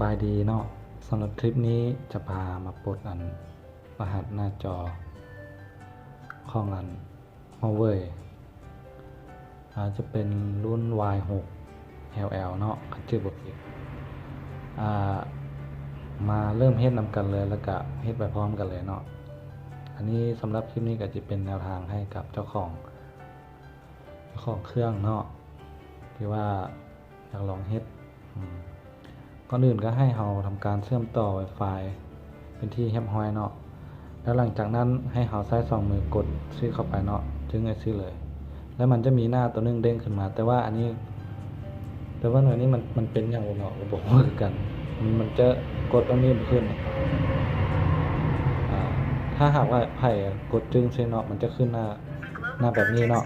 บายดีเนาะสำหรับคลิปนี้จะพามาปลดรหัสหน้าจอของHuawei อาจจะเป็นรุ่น Y6 LL เนาะคันชื่อบ่ผิดมาเริ่มเฮ็ดนำกันเลยแล้วก็เฮ็ดไปพร้อมกันเลยเนาะอันนี้สำหรับคลิปนี้ก็จะเป็นแนวทางให้กับเจ้าของเครื่องเนาะที่ว่าอยากลองเฮ็ดก่อนอื่นก็ให้เราทำการเชื่อมต่อ Wi-Fi เป็นที่เรียบร้อยเนาะแล้วหลังจากนั้นให้เราใช้2มือกดชื่อเข้าไปเนาะถึงจะชื่อเลยแล้วมันจะมีหน้าตัวนึงเด้งขึ้นมาแต่ว่าหน่วยนี้มันเป็นอย่างบ่เนาะบ่ฮู้คือกันมันจะกดอันนี้บ่ขึ้นถ้าหากว่าไผกดจึงใช่เนาะมันจะขึ้นหน้าแบบนี้เนาะ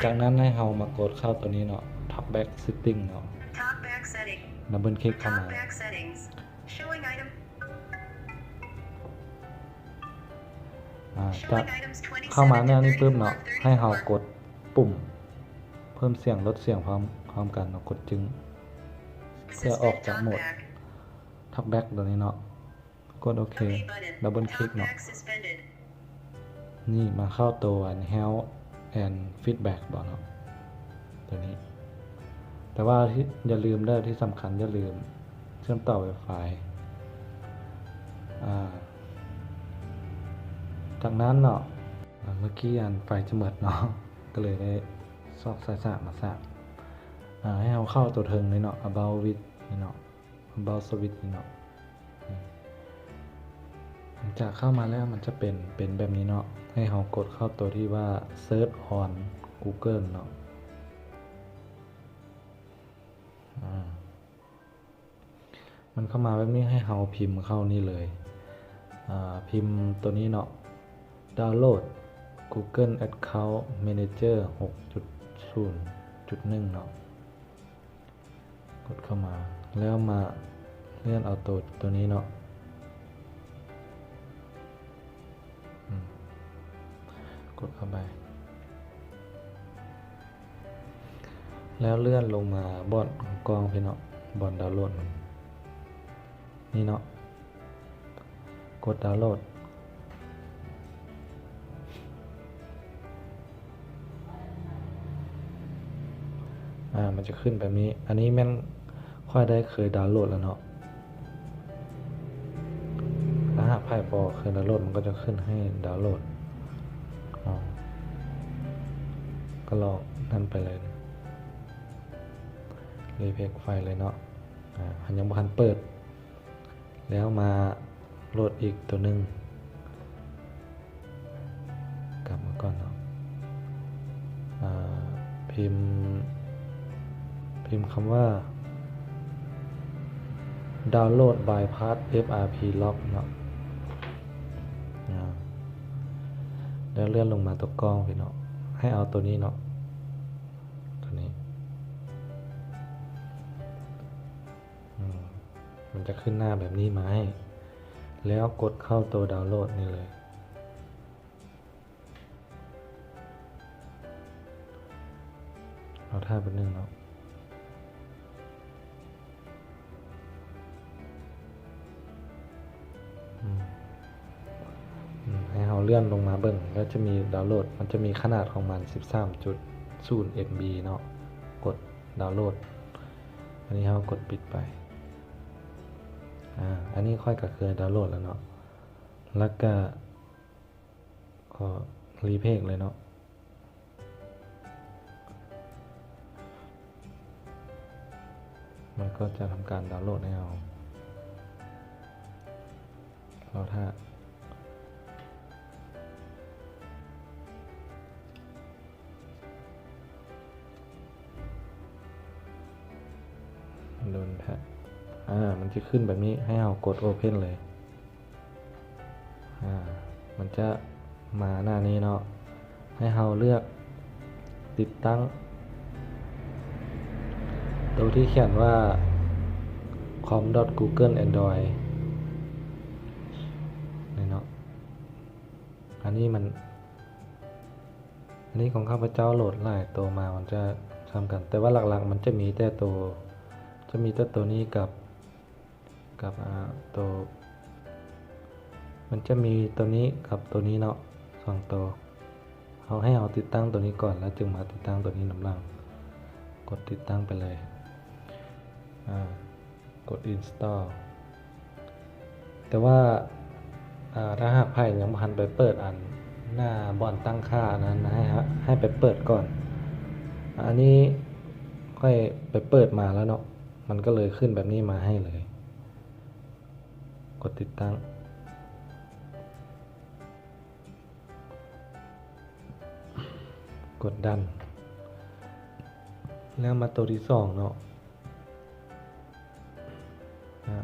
จากนั้นให้เรามากดเข้าตัวนี้เนาะ Talkback Setting เนาะดับเบิลคลิกเข้ามาจะเข้ามาแนวนี้ปุ๊บเนาะให้เรากดปุ่มเพิ่มเสียงลดเสียงพร้อมกันเนาะกดจึงเพื่อออกจากโหมด Talkback ตัวนี้เนาะกดโอเคดับเบิลคลิกเนาะนี่มาเข้าตัว Health and Feedback บ่เนาะตัวนี้แต่ว่าอย่าลืมเด้อที่สำคัญอย่าลืมเชื่อมต่อ Wi-Fi จากนั้นเนาะเมื่อกี้ไฟจะหมดเนาะก็เลยได้ซอกสายสะมาสะให้เราเข้าตัวเทิงเลยเนาะ about with นี่เนาะ about switch นี่เนาะหลังจากเข้ามาแล้วมันจะเป็นแบบนี้เนาะให้เรากดเข้าตัวที่ว่า search on Google เนาะมันเข้ามาแบบนี้ให้เราพิมพ์เข้านี่เลยพิมพ์ตัวนี้เนาะดาวน์โหลด Google Account Manager 6.0.1 เนาะกดเข้ามาแล้วมาเลื่อนเอาตัวนี้เนาะกดเข้าไปแล้วเลื่อนลงมาบอดกองพี่เนาะบอดดาวน์โหลดนี่เนาะกดดาวน์โหลดมันจะขึ้นแบบนี้อันนี้แม่นค่อยได้เคยดาวน์โหลดแล้วเนาะถ้าหากไพ่พอเคยดาวน์โหลดมันก็จะขึ้นให้ดาวน์โหลดก็ลองนั่นไปเลยรีเพกไฟล์เลยเนาะยังบ่ทันเปิดแล้วมาโหลดอีกตัวหนึ่งกลับมาก่อนเนาะพิมพ์คำว่าดาวน์โหลด bypass FRP lock เนาะแล้วเลื่อนลงมาตัวกล้องพี่เนาะให้เอาตัวนี้เนาะตัวนี้มันจะขึ้นหน้าแบบนี้มาให้แล้วกดเข้าตัวดาวน์โหลดนี่เลยเอาท่าเป็นหนึ่งเนาะให้เราเลื่อนลงมาเบิ่งแล้วจะมีดาวน์โหลดมันจะมีขนาดของมัน 13.0 MB เนาะกดดาวน์โหลดอันนี้เรากดปิดไปอันนี้ค่อยก็เคยดาวน์โหลดแล้วเนาะแล้วก็รีเพกเลยเนาะมันก็จะทำการดาวน์โหลดให้เราถ้าโดนแท็บมันจะขึ้นแบบนี้ให้เรากด Open เลยมันจะมาหน้านี้เนาะให้เราเลือกติดตั้งตัวที่เขียนว่า com.google android นี่เนาะอันนี้ของข้าพเจ้าโหลดหลายตัวมามันจะทำกันแต่ว่าหลักๆมันจะมีแต่ตัว จะมีตัวนี้กับตัวมันจะมีตัวนี้กับตัวนี้เนาะ2ตัวเอาให้เอาติดตั้งตัวนี้ก่อนแล้วจึงมาติดตั้งตัวนี้นำหลังกดติดตั้งไปเลยกด install แต่ว่าถ้าหากไพ่ยังพันไปเปิดอันหน้าบอลตั้งค่านั้นให้ไปเปิดก่อนอันนี้ค่อยไปเปิดมาแล้วเนาะมันก็เลยขึ้นแบบนี้มาให้เลยกดติดตั้งกดดันแล้วมาตัวที่2เนาะ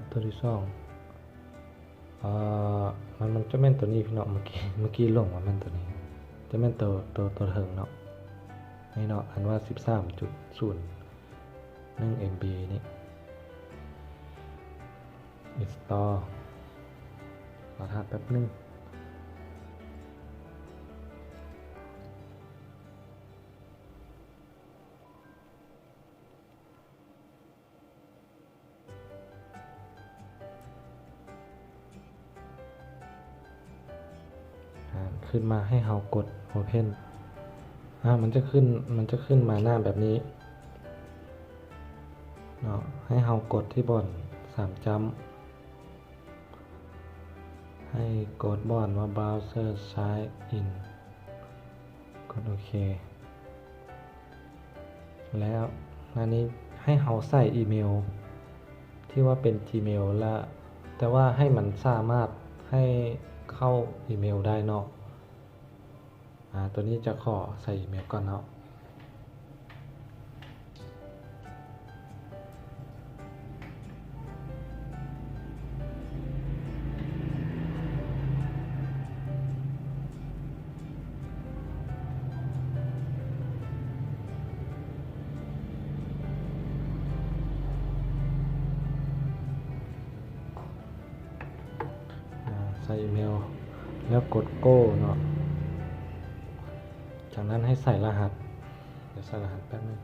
ตัวที่2มันจะแม่นตัวนี้พี่เนาะเมื่อกี้ลงว่าแม่นตัวนี้จะแม่นตัวเถิงเนาะนี่เนาะอันว่า 13.01 MB นี่ install รอแป๊บนึงขึ้นมาให้เรากด Open มันจะขึ้นมาหน้าแบบนี้เนาะให้เรากดที่บอน3จัมป์ให้กดบอนว่า Browser Sign In กดโอเคแล้วอันนี้ให้เราใส่อีเมลที่ว่าเป็น Gmail และแต่ว่าให้มันสามารถให้เข้าอีเมลได้เนาะตัวนี้จะขอใส่อีเมลก่อนเนาะใส่อีเมลแล้วกด Go เนาะจากนั้นให้ใส่รหัสเดี๋ยวใส่รหัสแป๊บนึง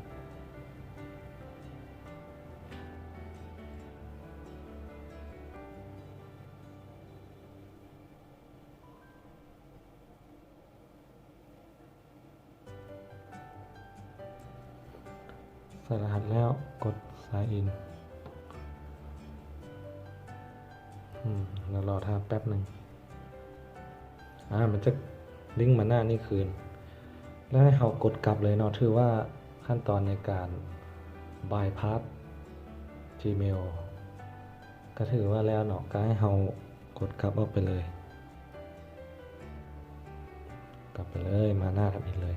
ใส่รหัสแล้วกด Sign In เรารอทำแป๊บนึงมันจะลิงก์มาหน้านี่คืนแล้วให้เรากดกลับเลยเนาะถือว่าขั้นตอนในการ bypass Gmail ก็ถือว่าแล้วเนาะก็ให้เรากดกลับออกไปเลยกลับไปเลยมาหน้าทำอีกเลย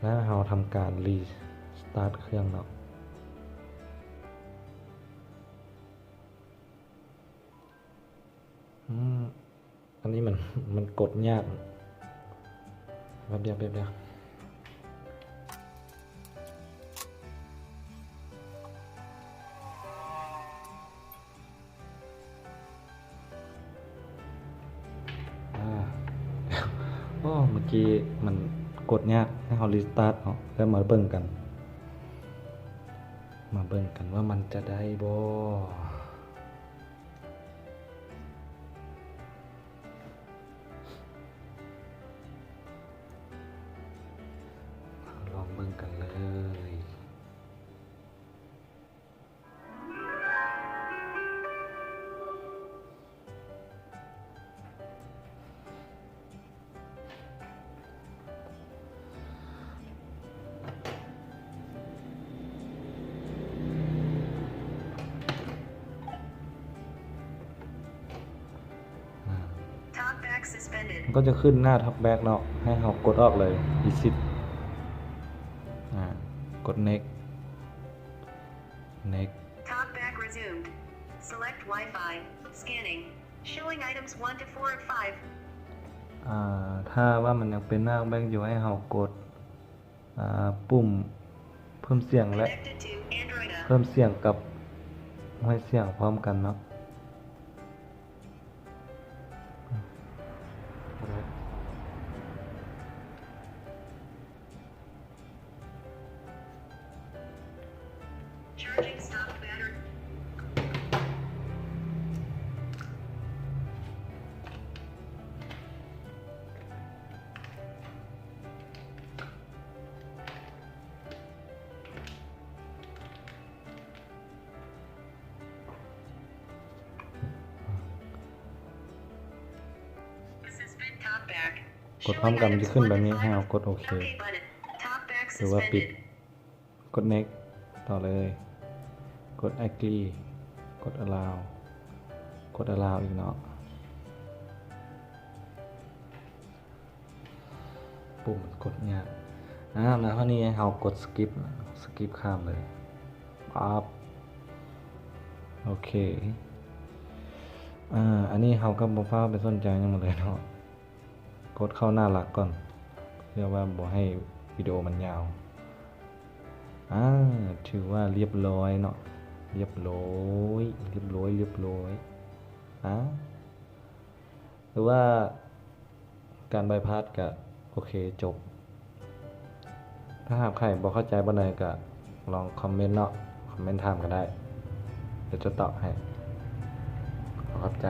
แล้วเราทำการ restart เครื่องเนาะอันนี้มันกดยากแบบเดียวเมื่อกี้มันกดยากให้เรา restart เนาะแล้วมาเบิ่งกันว่ามันจะได้บ่ลองเบิ่งกันเลยก็จะขึ้นหน้า Talkback เนาะให้เรากดออกเลย exit กด next Talkback resumed. Select Wi-Fi. Scanning. Showing items 1 to 4 of 5. ถ้าว่ามันยังเป็นหน้า Talkback อยู่ให้เรากดปุ่มเพิ่มเสียงและเพิ่มเสียงกับให้เสียงพร้อมกันเนาะ กดพร้อมกันมันจะขึ้นแบบนี้ให้เรากดโอเค OK button. Talk back หรือว่าปิด suspended. กด next ต่อเลย กด agree กด allow กด allow อีกเนาะปุ่มกดเนี่ยแล้วคราวนี้เรากด skip ข้ามเลยปั๊บโอเคอันนี้เราก็บ่ฟ้าวไปสนใจยังหมดเลยเนาะกดเข้าหน้าหลักก่อนเพื่อว่าบ่ให้วิดีโอมันยาวถือว่าเรียบร้อยเนาะเรียบร้อยหรือว่าการบายพาสก็โอเคจบถ้าหากใครบ่เข้าใจบ่ได้ก็ลองคอมเมนต์เนาะคอมเมนต์ถามก็ได้เดี๋ยวจะตอบให้ขอบใจ